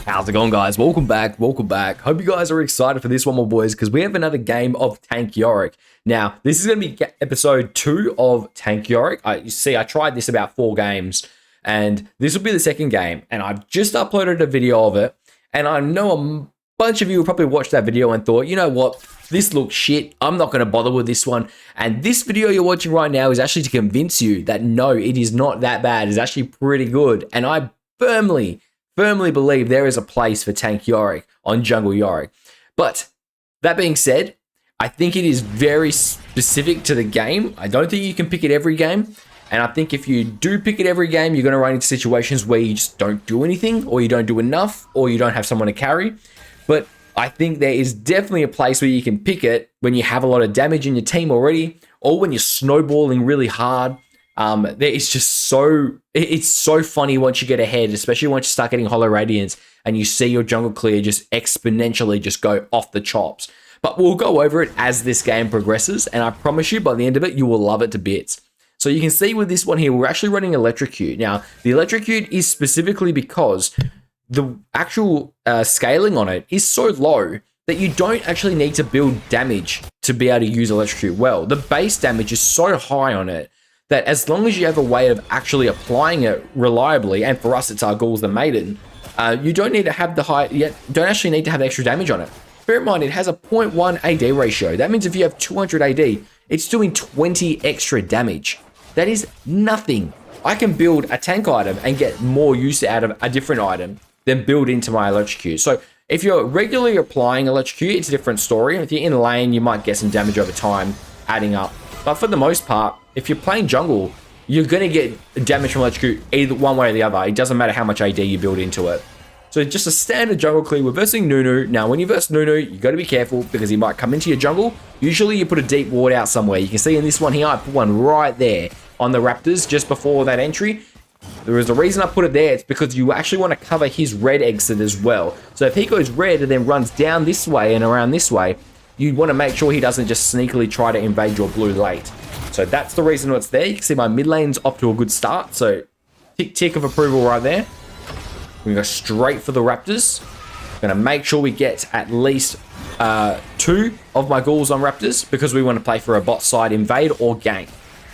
How's it going, guys? Welcome back. Hope you guys are excited for this one, my boys, because we have another game of Tank Yorick. Now, this is going to be episode 2 of Tank Yorick. You see, I tried this about 4 games, and this will be the second game, and I've just uploaded a video of it, and I know a bunch of you will probably watch that video and thought, you know what, this looks shit, I'm not going to bother with this one, and this video you're watching right now is actually to convince you that no, it is not that bad, it's actually pretty good, and I firmly believe there is a place for Tank Yorick on Jungle Yorick. But that being said, I think it is very specific to the game. I don't think you can pick it every game. And I think if you do pick it every game, you're going to run into situations where you just don't do anything, or you don't do enough, or you don't have someone to carry. But I think there is definitely a place where you can pick it when you have a lot of damage in your team already, or when you're snowballing really hard. It's just it's so funny once you get ahead, especially once you start getting Hollow Radiance and you see your jungle clear just exponentially just go off the chops. But we'll go over it as this game progresses, and I promise you by the end of it, you will love it to bits. So you can see with this one here, we're actually running Electrocute. Now, the Electrocute is specifically because the actual scaling on it is so low that you don't actually need to build damage to be able to use Electrocute well. The base damage is so high on it that as long as you have a way of actually applying it reliably, and for us it's our ghouls, the Maiden, you don't need to have don't actually need to have extra damage on it. Bear in mind, it has a 0.1 AD ratio. That means if you have 200 AD, it's doing 20 extra damage. That is nothing. I can build a tank item and get more use out of a different item than build into my Electrocute. So if you're regularly applying Electrocute, it's a different story. If you're in lane, you might get some damage over time adding up. But for the most part, if you're playing jungle, you're going to get damage from Electrocute either one way or the other. It doesn't matter how much AD you build into it. So just a standard jungle clear. We're versing Nunu. Now, when you verse Nunu, you got to be careful because he might come into your jungle. Usually, you put a deep ward out somewhere. You can see in this one here, I put one right there on the Raptors just before that entry. There is a reason I put it there. It's because you actually want to cover his red exit as well. So if he goes red and then runs down this way and around this way, you want to make sure he doesn't just sneakily try to invade your blue late. So that's the reason it's there. You can see my mid lane's off to a good start. So tick of approval right there. We're going to go straight for the Raptors. Going to make sure we get at least 2 of my ghouls on Raptors because we want to play for a bot side invade or gank.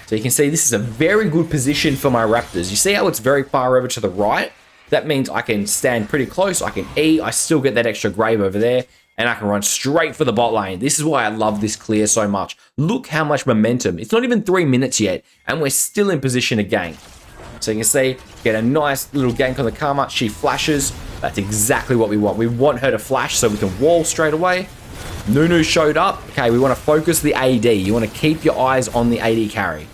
So you can see this is a very good position for my Raptors. You see how it's very far over to the right? That means I can stand pretty close. I can E. I still get that extra grave over there. And I can run straight for the bot lane. This is why I love this clear so much. Look how much momentum. It's not even 3 minutes yet, and we're still in position to gank. So you can see, get a nice little gank on the Karma. She flashes. That's exactly what we want. We want her to flash so we can wall straight away. Nunu showed up. Okay, we want to focus the AD. You want to keep your eyes on the AD carry.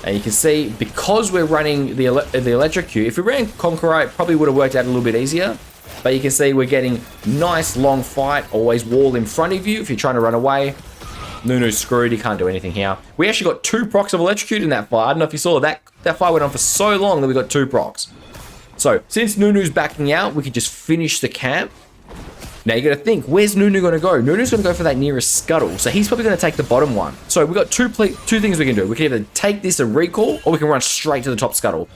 And you can see, because we're running the Electrocute, if we ran Conqueror, it probably would have worked out a little bit easier. But you can see we're getting nice long fight, always wall in front of you if you're trying to run away. Nunu's screwed, he can't do anything here. We actually got 2 procs of Electrocute in that fight. I don't know if you saw that. That fight went on for so long that we got 2 procs. So since Nunu's backing out, we can just finish the camp. Now you got to think, where's Nunu going to go? Nunu's going to go for that nearest scuttle. So he's probably going to take the bottom one. So we've got two things we can do. We can either take this and recall, or we can run straight to the top scuttle.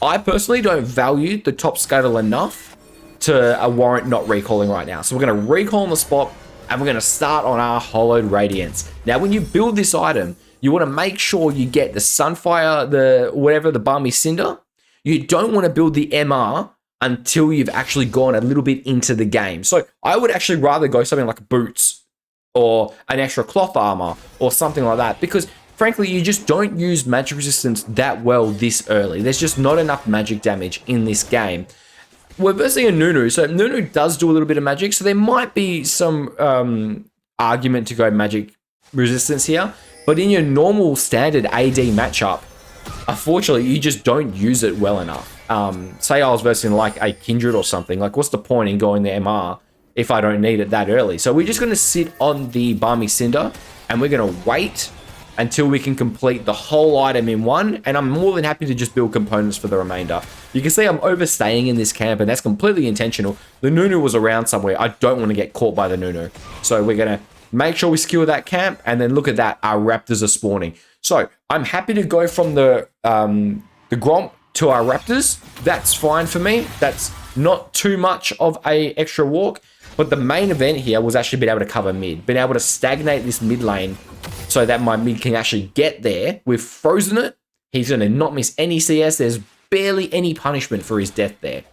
I personally don't value the top scuttle enough to warrant not recalling right now. So we're going to recall on the spot, and we're going to start on our Hollowed Radiance. Now, when you build this item, you want to make sure you get the Sunfire, the Balmy Cinder. You don't want to build the MR until you've actually gone a little bit into the game. So I would actually rather go something like boots or an extra cloth armor or something like that, because frankly, you just don't use magic resistance that well this early. There's just not enough magic damage in this game. We're versing a Nunu, so Nunu does do a little bit of magic, so there might be some argument to go magic resistance here, but in your normal standard AD matchup, unfortunately, you just don't use it well enough. Say I was versing like a Kindred or something, like what's the point in going the MR if I don't need it that early? So we're just going to sit on the Balmy Cinder, and we're going to wait until we can complete the whole item in one, and I'm more than happy to just build components for the remainder. You can see I'm overstaying in this camp, and that's completely intentional. The Nunu was around somewhere. I don't want to get caught by the Nunu. So we're going to make sure we secure that camp, and then look at that, our Raptors are spawning. So I'm happy to go from the Gromp to our Raptors. That's fine for me. That's not too much of a extra walk, but the main event here was actually being able to cover mid, being able to stagnate this mid lane so that my mid can actually get there. We've frozen it. He's going to not miss any CS. There's barely any punishment for his death there.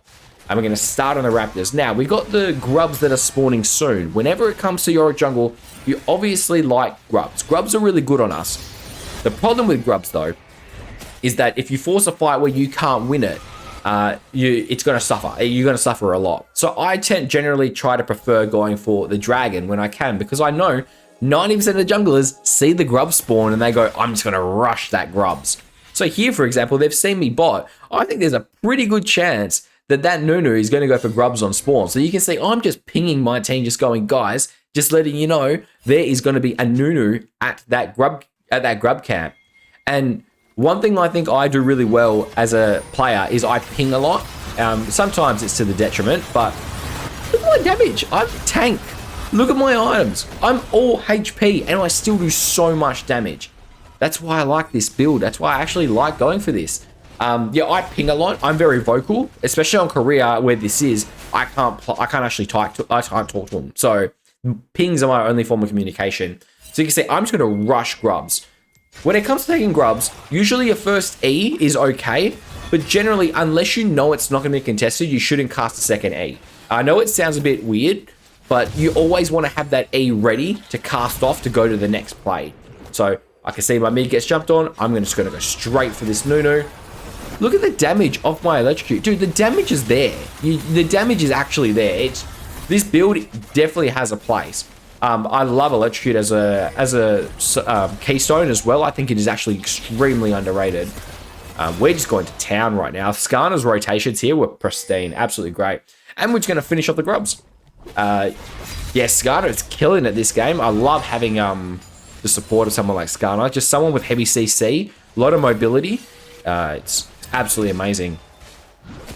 And we're going to start on the Raptors. Now, we got the grubs that are spawning soon. Whenever it comes to Yorick jungle, you obviously like grubs. Grubs are really good on us. The problem with grubs, though, is that if you force a fight where you can't win it, it's going to suffer. You're going to suffer a lot. So I generally try to prefer going for the dragon when I can, because I know 90% of the junglers see the grub spawn and they go, I'm just going to rush that grubs. So here, for example, they've seen me bot. I think there's a pretty good chance that Nunu is going to go for grubs on spawn. So you can see I'm just pinging my team, just going, guys, just letting you know there is going to be a Nunu at that grub camp. And one thing I think I do really well as a player is I ping a lot. Sometimes it's to the detriment, but look at my damage. I'm tank. Look at my items. I'm all HP and I still do so much damage. That's why I like this build. That's why I actually like going for this. Yeah, I ping a lot. I'm very vocal, especially on Korea where this is. I can't actually talk to them. So pings are my only form of communication. So you can see I'm just going to rush grubs. When it comes to taking grubs, usually your first E is okay, but generally, unless you know it's not going to be contested, you shouldn't cast a second E. I know it sounds a bit weird, but you always want to have that E ready to cast off to go to the next play. So I can see my mid gets jumped on. I'm just going to go straight for this Nunu. Look at the damage of my Electrocute. Dude, the damage is there. The damage is actually there. This build definitely has a place. I love Electrocute as a keystone as well. I think it is actually extremely underrated. We're just going to town right now. Skarner's rotations here were pristine. Absolutely great. And we're just going to finish off the grubs. Yeah, Skarner is killing it this game. I love having the support of someone like Skarner. Just someone with heavy CC, a lot of mobility. It's absolutely amazing.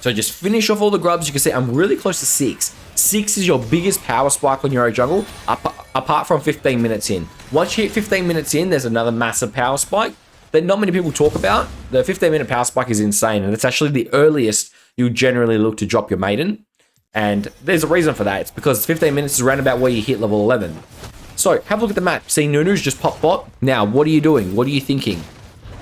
So just finish off all the grubs. You can see I'm really close to 6. 6 is your biggest power spike on your jungle, apart from 15 minutes in. Once you hit 15 minutes in, there's another massive power spike that not many people talk about. The 15-minute power spike is insane, and it's actually the earliest you generally look to drop your Maiden. And there's a reason for that. It's because 15 minutes is around about where you hit level 11. So have a look at the map. See, Nunu's just pop bot. Now, what are you doing? What are you thinking?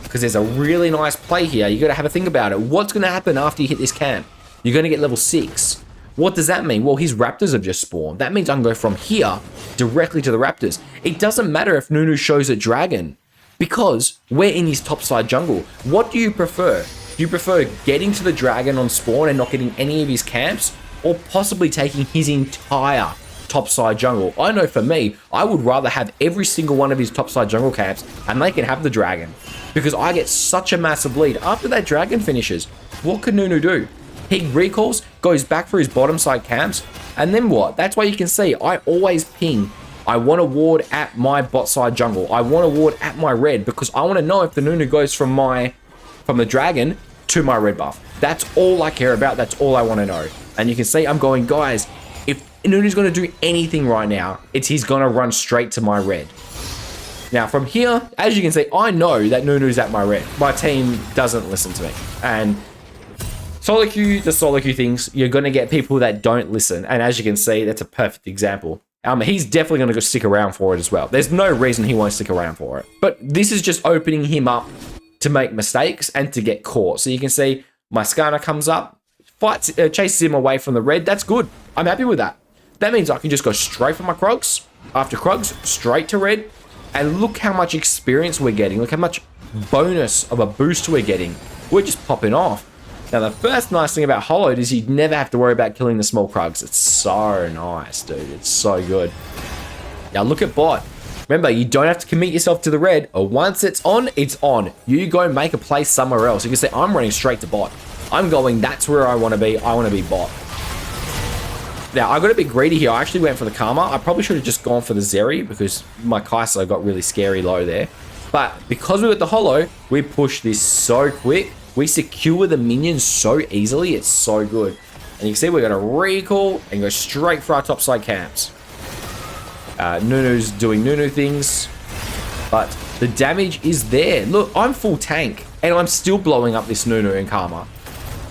Because there's a really nice play here. You got to have a think about it. What's going to happen after you hit this camp? You're going to get level 6. What does that mean? Well, his raptors have just spawned. That means I can go from here directly to the raptors. It doesn't matter if Nunu shows a dragon because we're in his topside jungle. What do you prefer? Do you prefer getting to the dragon on spawn and not getting any of his camps, or possibly taking his entire topside jungle? I know for me, I would rather have every single one of his topside jungle camps and they can have the dragon, because I get such a massive lead. After that dragon finishes, what can Nunu do? He recalls, goes back for his bottom side camps, and then what? That's why you can see I always ping. I want to ward at my bot side jungle. I want to ward at my red, because I want to know if the Nunu goes from the dragon to my red buff. That's all I care about. That's all I want to know. And you can see I'm going, guys, if Nunu's going to do anything right now, he's going to run straight to my red. Now from here, as you can see, I know that Nunu's at my red. My team doesn't listen to me. And solo queue, the solo queue things, you're going to get people that don't listen. And as you can see, that's a perfect example. He's definitely going to go stick around for it as well. There's no reason he won't stick around for it. But this is just opening him up to make mistakes and to get caught. So you can see my Skarner comes up, fights, chases him away from the red. That's good. I'm happy with that. That means I can just go straight for my Krogs. After Krogs, straight to red. And look how much experience we're getting. Look how much bonus of a boost we're getting. We're just popping off. Now, the first nice thing about Hollowed is you never have to worry about killing the small Krugs. It's so nice, dude. It's so good. Now, look at bot. Remember, you don't have to commit yourself to the red. Or once it's on, it's on. You go make a play somewhere else. You can say, I'm running straight to bot. I'm going, that's where I want to be. I want to be bot. Now, I got a bit greedy here. I actually went for the Karma. I probably should have just gone for the Zeri because my Kai'Sa got really scary low there. But because we got the Hollow, we push this so quick. We secure the minions so easily. It's so good. And you can see we're going to recall and go straight for our topside camps. Nunu's doing Nunu things. But the damage is there. Look, I'm full tank. And I'm still blowing up this Nunu and Karma.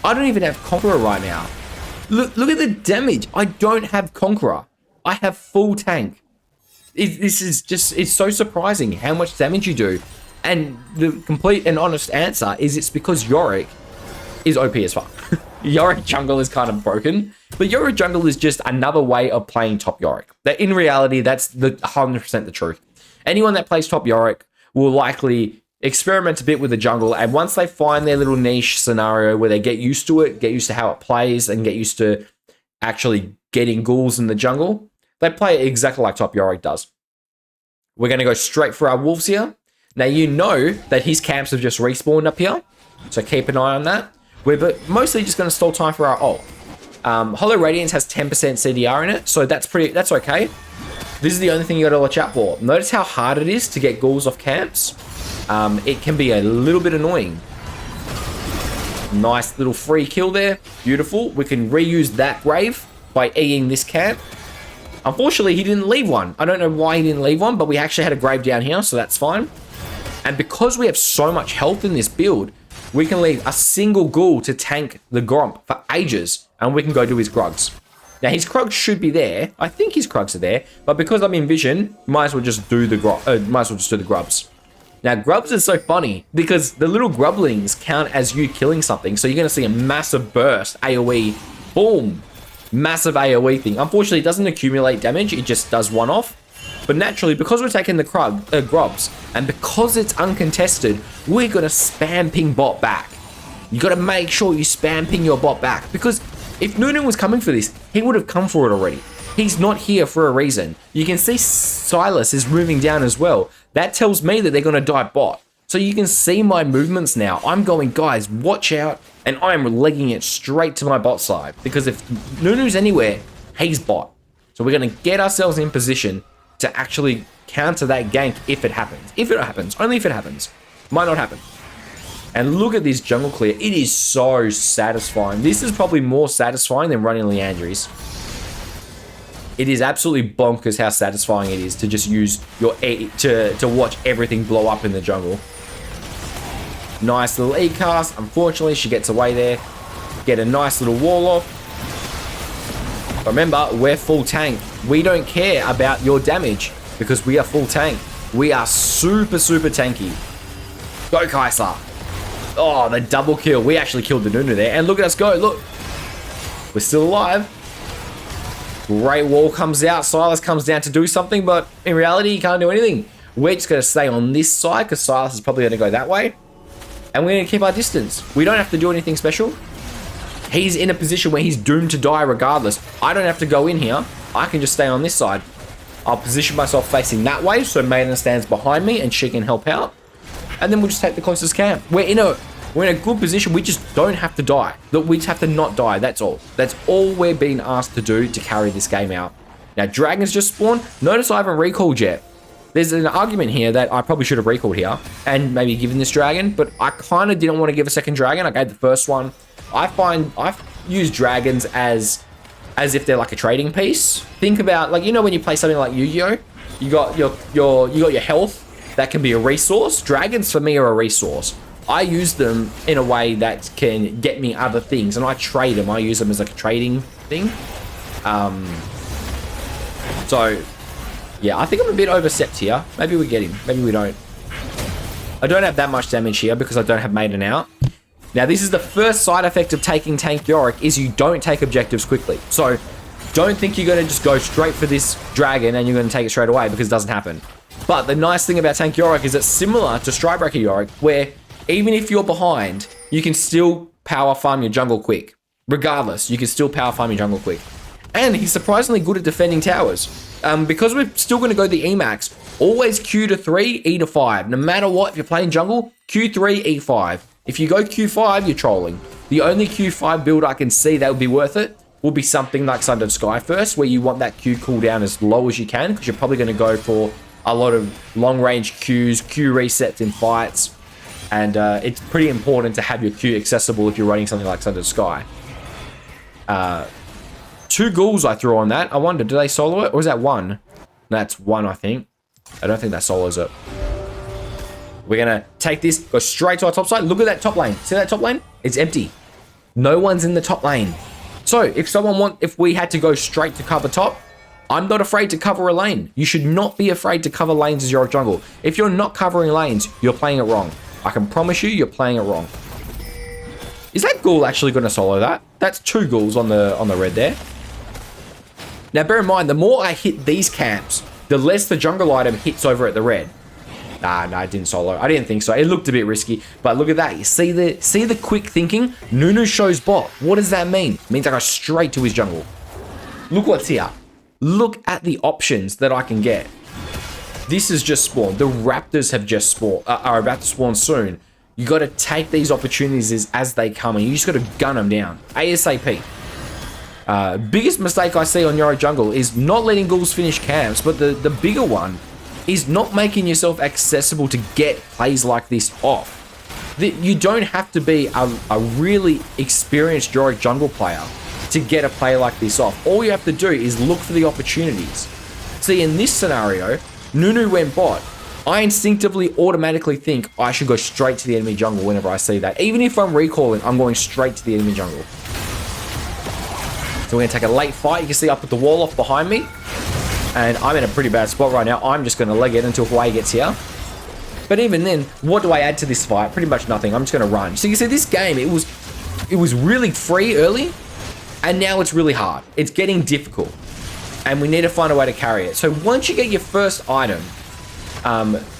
I don't even have Conqueror right now. Look at the damage. I don't have Conqueror. I have full tank. This is just, it's so surprising how much damage you do. And the complete and honest answer is it's because Yorick is OP as fuck. Yorick jungle is kind of broken, but Yorick jungle is just another way of playing top Yorick. That in reality, that's the 100% the truth. Anyone that plays top Yorick will likely experiment a bit with the jungle, and once they find their little niche scenario where they get used to it, get used to how it plays, and get used to actually getting ghouls in the jungle, they play it exactly like top Yorick does. We're going to go straight for our wolves here. Now, you know that his camps have just respawned up here, so keep an eye on that. We're mostly just going to stall time for our ult. Hollow Radiance has 10% CDR in it, so that's okay. This is the only thing you got to watch out for. Notice how hard it is to get ghouls off camps. It can be a little bit annoying. Nice little free kill there. Beautiful. We can reuse that grave by Eing this camp. Unfortunately, he didn't leave one. I don't know why he didn't leave one, but we actually had a grave down here, so that's fine. And because we have so much health in this build, we can leave a single ghoul to tank the Gromp for ages, and we can go do his Krugs. Now, his Krugs should be there. I think his Krugs are there, but because I'm in vision, might as well just do the Grubs. Now, Grubs is so funny because the little Grublings count as you killing something, so you're going to see a massive burst, AoE, boom, massive AoE thing. Unfortunately, it doesn't accumulate damage, it just does one off. But naturally, because we're taking the Grubs, and because it's uncontested, we're going to spam ping bot back. You got to make sure you spam ping your bot back, because if Nunu was coming for this, he would have come for it already. He's not here for a reason. You can see Silas is moving down as well. That tells me that they're going to die bot. So you can see my movements now. I'm going, guys, watch out, and I'm legging it straight to my bot side, because if Nunu's anywhere, he's bot. So we're going to get ourselves in position to actually counter that gank if it happens. If it happens, only if it happens. Might not happen. And look at this jungle clear. It is so satisfying. This is probably more satisfying than running Liandry's. It is absolutely bonkers how satisfying it is to just use your E to watch everything blow up in the jungle. Nice little E cast. Unfortunately, she gets away there. Get a nice little wall off. Remember, we're full tank. We don't care about your damage because we are full tank. We are super, super tanky. Go, Kai'Sa. Oh, the double kill. We actually killed the Nunu there. And look at us go. Look. We're still alive. Great wall comes out. Silas comes down to do something, but in reality, he can't do anything. We're just going to stay on this side because Silas is probably going to go that way. And we're going to keep our distance. We don't have to do anything special. He's in a position where he's doomed to die regardless. I don't have to go in here. I can just stay on this side. I'll position myself facing that way so Maiden stands behind me and she can help out. And then we'll just take the closest camp. We're in a good position. We just don't have to die. We just have to not die. That's all. That's all we're being asked to do to carry this game out. Now, dragons just spawned. Notice I haven't recalled yet. There's an argument here that I probably should have recalled here and maybe given this dragon, but I kind of didn't want to give a second dragon. I gave the first one. I've used dragons as if they're like a trading piece. Think about, like, you know, when you play something like Yu-Gi-Oh, you got your health. That can be a resource. Dragons for me are a resource. I use them in a way that can get me other things, and I trade them. I use them as like a trading thing. So yeah, I think I'm a bit overstepped here. Maybe we get him. Maybe we don't. I don't have that much damage here because I don't have Maiden out. Now, this is the first side effect of taking tank Yorick, is you don't take objectives quickly. So don't think you're going to just go straight for this dragon and you're going to take it straight away, because it doesn't happen. But the nice thing about tank Yorick is it's similar to Strikebreaker Yorick, where even if you're behind, you can still power farm your jungle quick. Regardless, you can still power farm your jungle quick. And he's surprisingly good at defending towers. Because we're still going to go the E-Max, always Q to 3, E to 5. No matter what, if you're playing jungle, Q3, E5. If you go Q5, you're trolling. The only Q5 build I can see that would be worth it will be something like Sundered Sky First, where you want that Q cooldown as low as you can, because you're probably going to go for a lot of long-range Qs, Q resets in fights, and it's pretty important to have your Q accessible if you're running something like Sundered Sky. 2 ghouls I threw on that. I wonder, do they solo it, or is that 1? That's 1, I think. I don't think that solos it. We're going to take this, go straight to our top side. Look at that top lane. See that top lane? It's empty. No one's in the top lane. So if we had to go straight to cover top, I'm not afraid to cover a lane. You should not be afraid to cover lanes as Yorick jungle. If you're not covering lanes, you're playing it wrong. I can promise you're playing it wrong. Is that ghoul actually going to solo that? That's 2 ghouls on the red there. Now bear in mind, the more I hit these camps, the less the jungle item hits over at the red. Nah, it didn't solo. I didn't think so. It looked a bit risky, but look at that. You see the quick thinking? Nunu shows bot. What does that mean? It means I go straight to his jungle. Look what's here. Look at the options that I can get. This is just spawned. The raptors have just spawned, are about to spawn soon. You got to take these opportunities as they come, and you just got to gun them down ASAP. Biggest mistake I see on Yorick jungle is not letting ghouls finish camps, but the bigger one is not making yourself accessible to get plays like this off. You don't have to be a really experienced Yorick jungle player to get a play like this off. All you have to do is look for the opportunities. See, in this scenario, Nunu went bot. I instinctively automatically think I should go straight to the enemy jungle whenever I see that. Even if I'm recalling, I'm going straight to the enemy jungle. So we're going to take a late fight. You can see I put the wall off behind me. And I'm in a pretty bad spot right now. I'm just going to leg it until Hawaii gets here. But even then, what do I add to this fight? Pretty much nothing. I'm just going to run. So you see this game, it was really free early. And now it's really hard. It's getting difficult. And we need to find a way to carry it. So once you get your first item,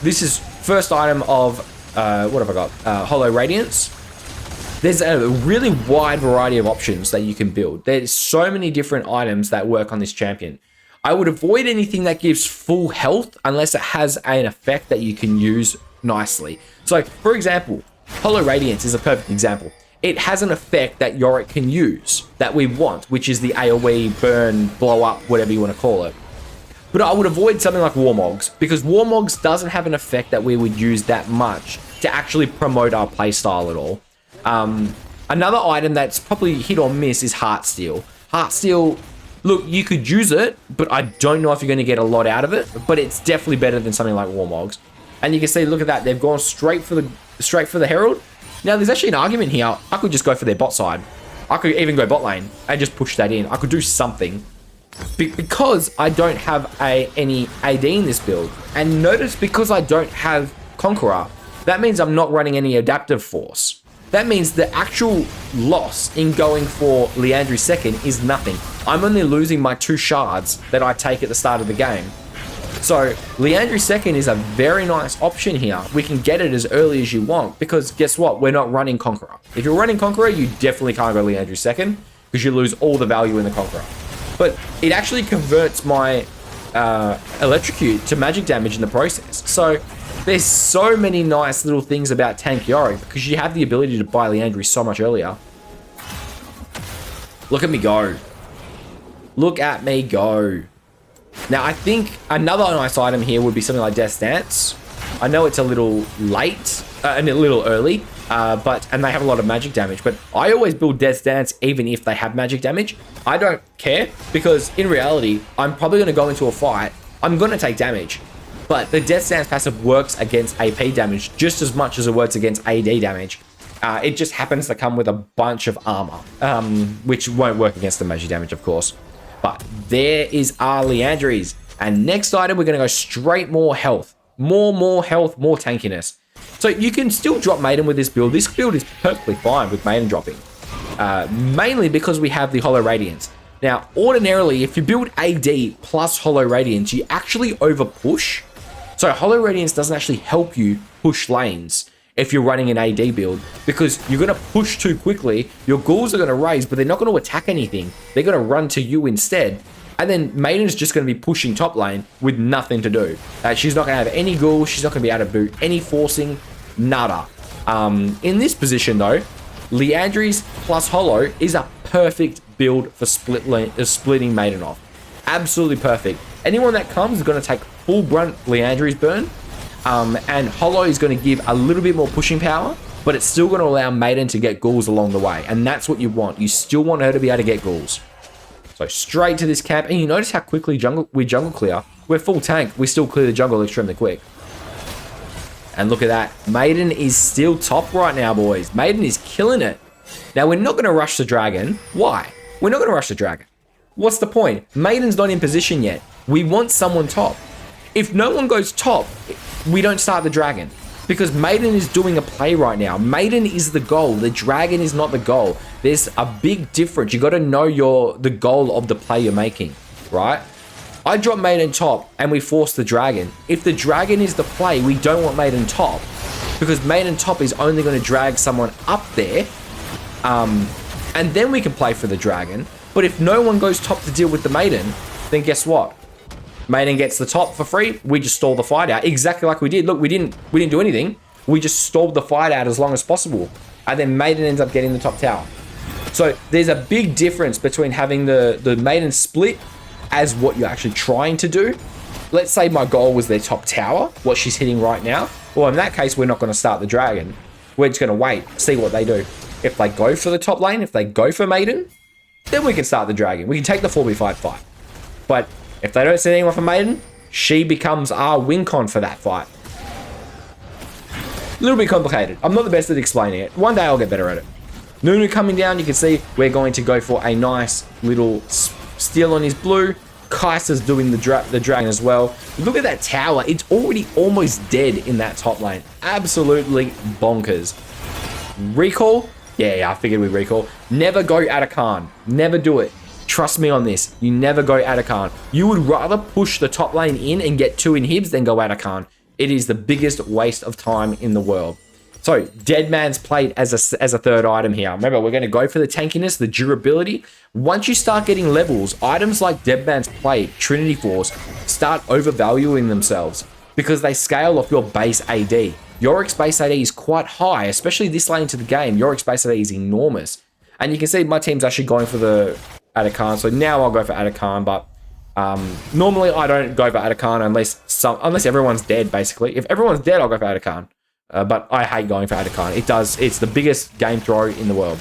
this is first item of, what have I got? Hollow Radiance. There's a really wide variety of options that you can build. There's so many different items that work on this champion. I would avoid anything that gives full health unless it has an effect that you can use nicely. So, for example, Hollow Radiance is a perfect example. It has an effect that Yorick can use that we want, which is the AoE, burn, blow up, whatever you want to call it. But I would avoid something like Warmogs, because Warmogs doesn't have an effect that we would use that much to actually promote our playstyle at all. Another item that's probably hit or miss is Heartsteel. Heartsteel, look, you could use it, but I don't know if you're going to get a lot out of it, but it's definitely better than something like Warmogs. And you can see, look at that, they've gone straight for the Herald. Now, there's actually an argument here. I could just go for their bot side. I could even go bot lane and just push that in. I could do something. Because I don't have any AD in this build. And notice, because I don't have Conqueror, that means I'm not running any Adaptive Force. That means the actual loss in going for Liandry second is nothing. I'm only losing my 2 shards that I take at the start of the game. So Liandry second is a very nice option here. We can get it as early as you want, because guess what? We're not running Conqueror. If you're running Conqueror, you definitely can't go Liandry second, because you lose all the value in the Conqueror. But it actually converts my Electrocute to magic damage in the process. So there's so many nice little things about tank Yorick, because you have the ability to buy Liandry so much earlier. Look at me go. Look at me go. Now, I think another nice item here would be something like Death's Dance. I know it's a little late and a little early, and they have a lot of magic damage, but I always build Death's Dance even if they have magic damage. I don't care, because in reality, I'm probably going to go into a fight. I'm going to take damage, but the Death's Dance passive works against AP damage just as much as it works against AD damage. It just happens to come with a bunch of armor, which won't work against the magic damage, of course. But there is our Liandry's. And next item, we're going to go straight more health. More health, more tankiness. So you can still drop Maiden with this build. This build is perfectly fine with Maiden dropping. Mainly because we have the Hollow Radiance. Now, ordinarily, if you build AD plus Hollow Radiance, you actually over push. So Hollow Radiance doesn't actually help you push lanes if you're running an AD build, because you're going to push too quickly. Your ghouls are going to raise, but they're not going to attack anything. They're going to run to you instead. And then Maiden's just going to be pushing top lane with nothing to do. She's not going to have any ghouls. She's not going to be able to boot any forcing. Nada. In this position, though, Liandry's plus Hollow is a perfect build for splitting Maiden off. Absolutely perfect. Anyone that comes is going to take full brunt Liandry's burn. And Hollow is going to give a little bit more pushing power, but it's still going to allow Maiden to get ghouls along the way. And that's what you want. You still want her to be able to get ghouls. So straight to this camp. And you notice how quickly we jungle clear. We're full tank. We still clear the jungle extremely quick. And look at that. Maiden is still top right now, boys. Maiden is killing it. Now, we're not going to rush the dragon. Why? We're not going to rush the dragon. What's the point? Maiden's not in position yet. We want someone top. If no one goes top, we don't start the dragon. Because Maiden is doing a play right now. Maiden is the goal. The dragon is not the goal. There's a big difference. You got to know the goal of the play you're making, right? I drop Maiden top and we force the dragon. If the dragon is the play, we don't want Maiden top. Because Maiden top is only going to drag someone up there. And then we can play for the dragon. But if no one goes top to deal with the Maiden, then guess what? Maiden gets the top for free. We just stall the fight out exactly like we did. Look, we didn't do anything. We just stalled the fight out as long as possible. And then Maiden ends up getting the top tower. So there's a big difference between having the Maiden split as what you're actually trying to do. Let's say my goal was their top tower, what she's hitting right now. Well, in that case, we're not going to start the dragon. We're just going to wait, see what they do. If they go for the top lane, if they go for Maiden, then we can start the dragon. We can take the 4v5 fight. But if they don't see anyone for Maiden, she becomes our win con for that fight. A little bit complicated. I'm not the best at explaining it. One day I'll get better at it. Nunu coming down, you can see we're going to go for a nice little steal on his blue. Kai'Sa's doing the dragon as well. Look at that tower. It's already almost dead in that top lane. Absolutely bonkers. Recall? Yeah, I figured we'd recall. Never go Atakan. Never do it. Trust me on this. You never go Atakan. You would rather push the top lane in and get 2 inhibs than go Atakan. It is the biggest waste of time in the world. So, Dead Man's Plate as a third item here. Remember, we're going to go for the tankiness, the durability. Once you start getting levels, items like Dead Man's Plate, Trinity Force, start overvaluing themselves because they scale off your base AD. Yorick's base AD is quite high, especially this lane to the game. Yorick's base AD is enormous. And you can see my team's actually going for the Atakan. So now I'll go for Atakan, but normally I don't go for Atakan unless everyone's dead, basically. If everyone's dead, I'll go for Atakan. But I hate going for Atakan. It's the biggest game throw in the world.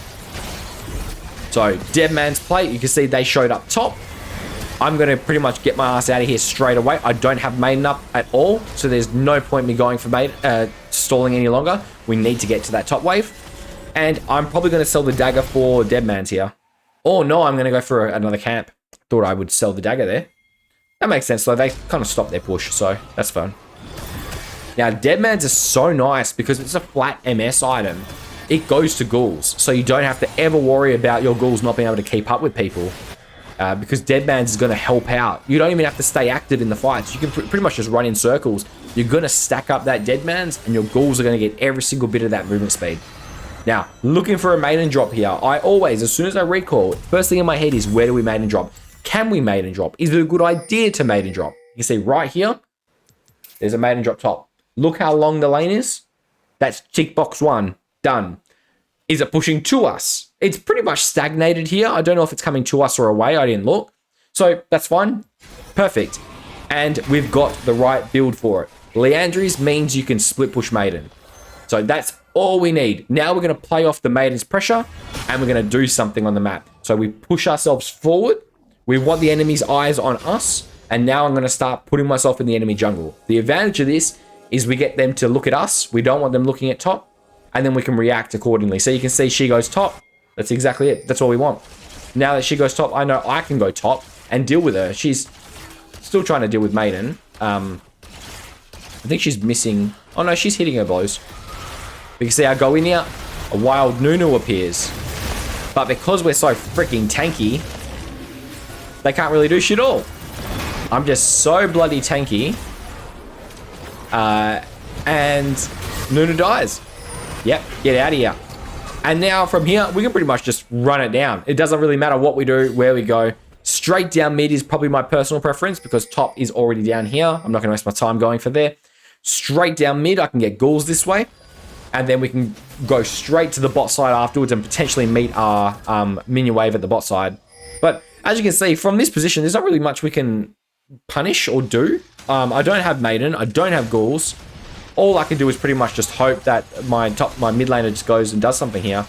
So, Dead Man's Plate, you can see they showed up top. I'm going to pretty much get my ass out of here straight away. I don't have Maiden up at all, so there's no point me going for Maiden, stalling any longer. We need to get to that top wave. And I'm probably going to sell the dagger for Dead Man's here. Or no, I'm going to go for another camp. Thought I would sell the dagger there. That makes sense, though. They kind of stopped their push, so that's fun. Now, Dead Man's is so nice because it's a flat MS item. It goes to ghouls, so you don't have to ever worry about your ghouls not being able to keep up with people. Because Dead Man's is going to help out. You don't even have to stay active in the fights. You can pretty much just run in circles. You're going to stack up that Dead Man's, and your ghouls are going to get every single bit of that movement speed. Now, looking for a Maiden drop here. I always, as soon as I recall, first thing in my head is, where do we Maiden drop? Can we Maiden drop? Is it a good idea to Maiden drop? You can see right here, there's a Maiden drop top. Look how long the lane is. That's tick box 1. Done. Is it pushing to us? It's pretty much stagnated here. I don't know if it's coming to us or away. I didn't look. So that's fine. Perfect. And we've got the right build for it. Liandry's means you can split push Maiden. So that's all we need. Now we're going to play off the Maiden's pressure and we're going to do something on the map. So we push ourselves forward. We want the enemy's eyes on us. And now I'm going to start putting myself in the enemy jungle. The advantage of this is we get them to look at us. We don't want them looking at top. And then we can react accordingly. So you can see she goes top. That's exactly it. That's all we want. Now that she goes top, I know I can go top and deal with her. She's still trying to deal with Maiden. I think she's missing. Oh no, she's hitting her blows. You can see I go in here. A wild Nunu appears. But because we're so freaking tanky, they can't really do shit all. I'm just so bloody tanky. And Nunu dies. Yep, get out of here. And now from here, we can pretty much just run it down. It doesn't really matter what we do, where we go. Straight down mid is probably my personal preference because top is already down here. I'm not going to waste my time going for there. Straight down mid, I can get ghouls this way. And then we can go straight to the bot side afterwards and potentially meet our minion wave at the bot side. But as you can see, from this position, there's not really much we can punish or do. I don't have Maiden. I don't have ghouls. All I can do is pretty much just hope that my mid laner just goes and does something here.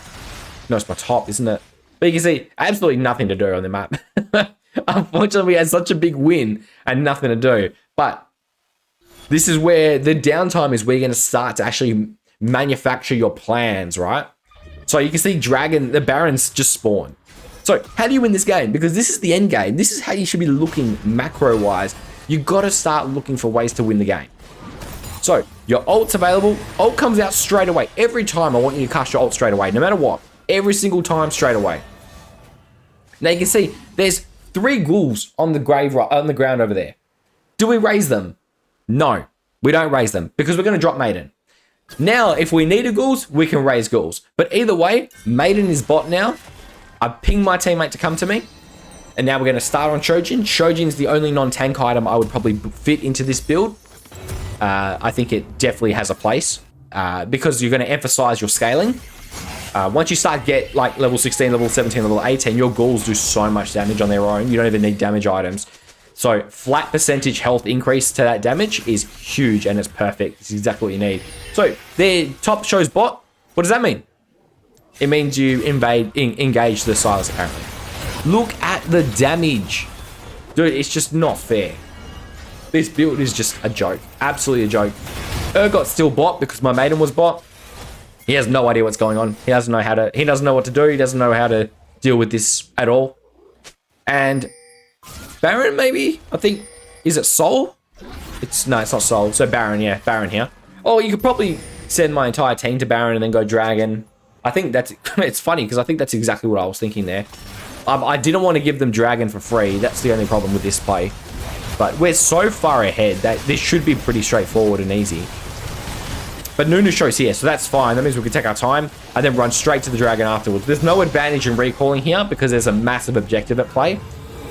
No, it's my top, isn't it? But you can see, absolutely nothing to do on the map. Unfortunately, we had such a big win and nothing to do. But this is where the downtime is where you're going to start to actually manufacture your plans, right? So you can see the Barons just spawn. So how do you win this game? Because this is the end game. This is how you should be looking macro-wise. You got to start looking for ways to win the game. So your ult's available. Ult comes out straight away. Every time I want you to cast your ult straight away, no matter what. Every single time straight away. Now you can see there's 3 ghouls on the ground over there. Do we raise them? No, we don't raise them because we're going to drop Maiden. Now, if we need a ghouls, we can raise ghouls. But either way, Maiden is bot now. I pinged my teammate to come to me. And now we're going to start on Shojin. Shojin's the only non-tank item I would probably fit into this build. I think it definitely has a place because you're going to emphasize your scaling. Once you start get like level 16, level 17, level 18, your ghouls do so much damage on their own. You don't even need damage items. So flat percentage health increase to that damage is huge and it's perfect. It's exactly what you need. So their top shows bot. What does that mean? It means you engage the Silas apparently. Look at the damage. Dude, it's just not fair. This build is just a joke. Absolutely a joke. Urgot's still bot because my Maiden was bot. He has no idea what's going on. He doesn't know what to do. He doesn't know how to deal with this at all. And Baron, maybe? I think, is it Soul? No, it's not Soul. So Baron, yeah, Baron here. Oh, you could probably send my entire team to Baron and then go Dragon. I think that's, it's funny because I think that's exactly what I was thinking there. I didn't want to give them Dragon for free. That's the only problem with this play. But we're so far ahead that this should be pretty straightforward and easy. But Nunu shows here, so that's fine. That means we can take our time and then run straight to the Dragon afterwards. There's no advantage in recalling here because there's a massive objective at play.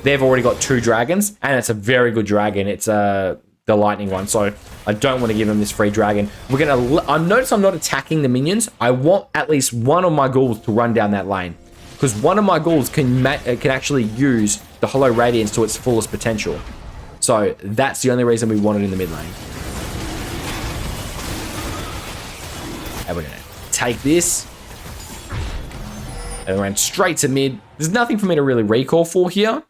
They've already got 2 dragons, and it's a very good dragon. It's the lightning one, so I don't want to give them this free dragon. Notice I'm not attacking the minions. I want at least one of my ghouls to run down that lane because one of my ghouls can actually use the Hollow Radiance to its fullest potential. So that's the only reason we want it in the mid lane. And we're going to take this and run straight to mid. There's nothing for me to really recall for here.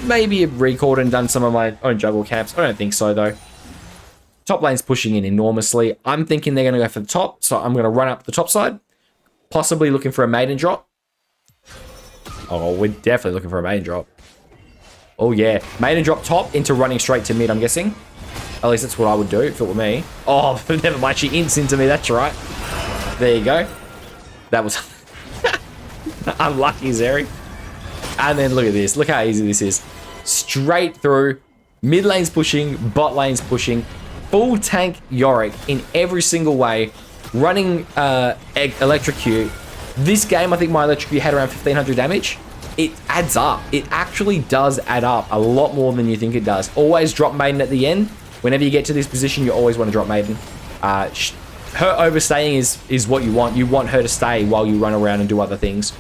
Maybe have recalled and done some of my own juggle camps. I don't think so, though. Top lane's pushing in enormously. I'm thinking they're going to go for the top, so I'm going to run up the top side. Possibly looking for a Maiden drop. Oh, we're definitely looking for a Maiden drop. Oh, yeah. Maiden drop top into running straight to mid, I'm guessing. At least that's what I would do if it were me. Oh, never mind. She ints into me. That's right. There you go. That was unlucky, Zeri. And then look at this. Look how easy this is. Straight through. Mid lane's pushing. Bot lane's pushing. Full tank Yorick in every single way. Running Electrocute. This game, I think my Electrocute had around 1500 damage. It adds up. It actually does add up a lot more than you think it does. Always drop Maiden at the end. Whenever you get to this position, you always want to drop Maiden. Her overstaying is what you want. You want her to stay while you run around and do other things.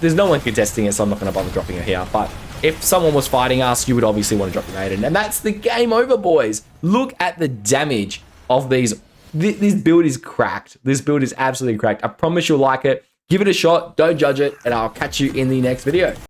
There's no one contesting it, so I'm not going to bother dropping her here. But if someone was fighting us, you would obviously want to drop your Maiden. And that's the game over, boys. Look at the damage of these. This build is cracked. This build is absolutely cracked. I promise you'll like it. Give it a shot. Don't judge it. And I'll catch you in the next video.